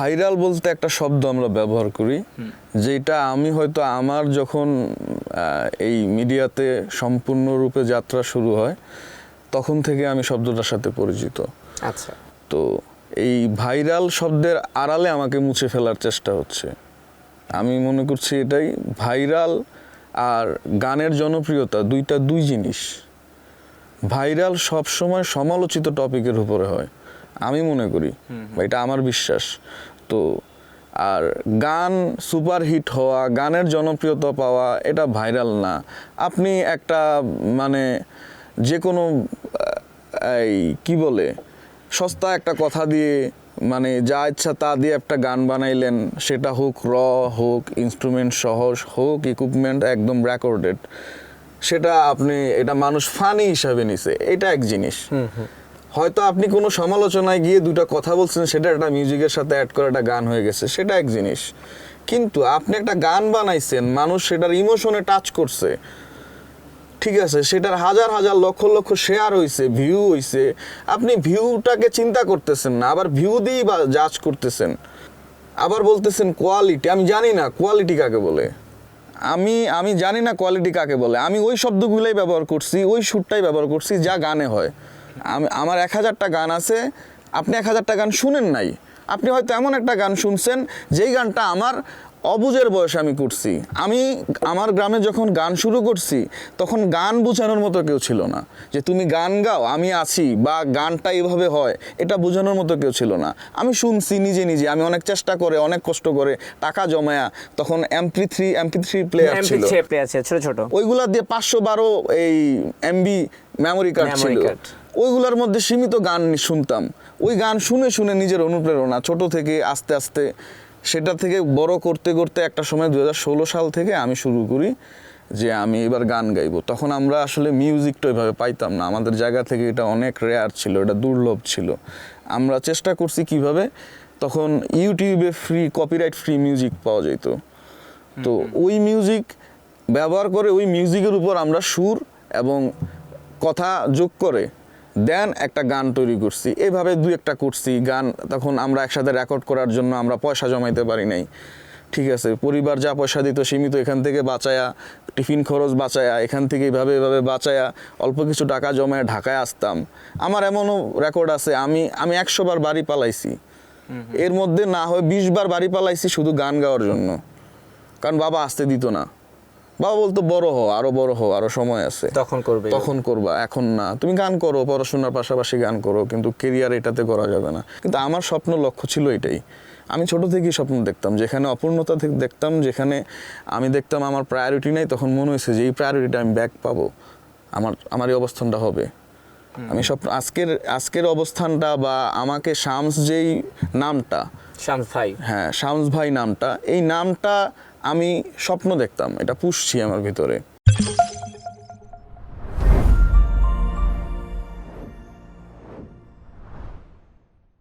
Viral বলতে একটা শব্দ আমরা ব্যবহার করি, যেটা আমি হয়তো আমার যখন এই মিডিয়াতে সম্পূর্ণরূপে যাত্রা শুরু হয় তখন থেকে আমি শব্দটার সাথে পরিচিত। আচ্ছা, তো এই ভাইরাল শব্দের আড়ালে আমাকে মুছে ফেলার চেষ্টা হচ্ছে। আমি মনে করছি এটাই ভাইরাল আর গানের জনপ্রিয়তা দুই জিনিস। ভাইরাল সবসময় সমালোচিত টপিকের উপরে হয়, আমি মনে করি, এটা আমার বিশ্বাস। তো আর গান সুপারহিট হওয়া, গানের জনপ্রিয়তা পাওয়া, এটা ভাইরাল না। আপনি একটা মানে যে কোনো এই কি বলে সস্তা একটা কথা দিয়ে মানে যা ইচ্ছা তা দিয়ে একটা গান বানাইলেন, সেটা হোক হোক ইনস্ট্রুমেন্ট সহজ হোক ইকুইপমেন্ট একদম রেকর্ডেড, সেটা আপনি এটা মানুষ ফানি হিসাবে নিছে, এটা এক জিনিস। হয়তো আপনি কোনো সমালোচনায় গিয়ে দুটো কথা বলছেন, সেটা একটা মিউজিকের সাথে অ্যাড করে একটা গান হয়ে গেছে, সেটা এক জিনিস। কিন্তু আপনি একটা গান বানাইছেন, মানুষ সেটার ইমোশনে টাচ করছে, ঠিক আছে, সেটার হাজার হাজার লক্ষ লক্ষ শেয়ার হইছে, ভিউ হইছে, আপনি ভিউটাকে চিন্তা করতেছেন না, আবার ভিউ দিয়েই বা জাজ করতেছেন, আবার বলতেছেন কোয়ালিটি। আমি জানি না কোয়ালিটি কাকে বলে, আমি জানি না কোয়ালিটি কাকে বলে। আমি ওই শব্দগুলোই ব্যবহার করছি, ওই সুরটাই ব্যবহার করছি যা গানে হয়। আমার 1000টা গান আছে, আপনি 1000টা গান শুনেন নাই, আপনি হয়তো এমন একটা গান শুনছেন যেই গানটা আমার অবুঝের বয়সে আমি করছি। আমি আমার গ্রামে যখন গান শুরু করছি তখন গান বোঝানোর মতো কেউ ছিল না, যে তুমি গান গাও আমি আছি বা গানটা এইভাবে হয়, এটা বোঝানোর মতো কেউ ছিল না। আমি শুনছি নিজে নিজে, আমি অনেক চেষ্টা করে অনেক কষ্ট করে টাকা জমায়া, তখন MP3 প্লেয়ার ছিল, ছোট ছোট, ওইগুলা দিয়ে 512 এই MB মেমোরি কার্ড ছিল, ওইগুলোর মধ্যে সীমিত গান শুনতাম। ওই গান শুনে শুনে নিজের অনুপ্রেরণা ছোট থেকে আস্তে আস্তে সেটা থেকে বড় করতে করতে একটা সময় 2016 সাল থেকে আমি শুরু করি যে আমি এবার গান গাইবো। তখন আমরা আসলে মিউজিকটা ওইভাবে পাইতাম না, আমাদের জায়গা থেকে এটা অনেক রেয়ার ছিল, এটা দুর্লভ ছিল। আমরা চেষ্টা করছি কিভাবে, তখন ইউটিউবে কপিরাইট ফ্রি মিউজিক পাওয়া যেত, তো ওই মিউজিক ব্যবহার করে ওই মিউজিকের উপর আমরা সুর এবং কথা যোগ করে দেন একটা গান তৈরি করছি। এইভাবে দুই একটা করছি গান। তখন আমরা একসাথে রেকর্ড করার জন্য আমরা পয়সা জমাইতে পারি নাই, ঠিক আছে, পরিবার যা পয়সা দিত সীমিত, এখান থেকে বাঁচায়া, টিফিন খরচ বাঁচায়া, এখান থেকে এভাবে বাঁচায়া অল্প কিছু টাকা জমায় ঢাকায় আসতাম। আমার এমনও রেকর্ড আছে, আমি 100 বার বাড়ি পালাইছি, এর মধ্যে না হয় 20 বার বাড়ি পালাইছি শুধু গান গাওয়ার জন্য, কারণ বাবা আসতে দিত না। বাবা বলতো বড় হও, আরো সময় আছে, তখন করবা, এখন না, তুমি গান করো, পড়াশোনার পাশাপাশি গান করো, কিন্তু কেরিয়ার এটাতে করা যাবে না। কিন্তু আমার স্বপ্ন লক্ষ্য ছিল এটাই। আমি ছোট থেকেই স্বপ্ন দেখতাম, যেখানে অপূর্ণতা থেকে দেখতাম, যেখানে আমি দেখতাম আমার প্রায়োরিটি নাই, তখন মনে হয়েছে যে এই প্রায়োরিটিটা আমি ব্যাক পাবো, আমার এই অবস্থানটা হবে। আমি স্বপ্ন আজকের অবস্থানটা বা আমাকে শামস যেই নামটা, শামস ভাই, হ্যাঁ শামস ভাই নামটা, এই নামটা আমি স্বপ্ন দেখতাম, এটা পুষছি আমার ভিতরে।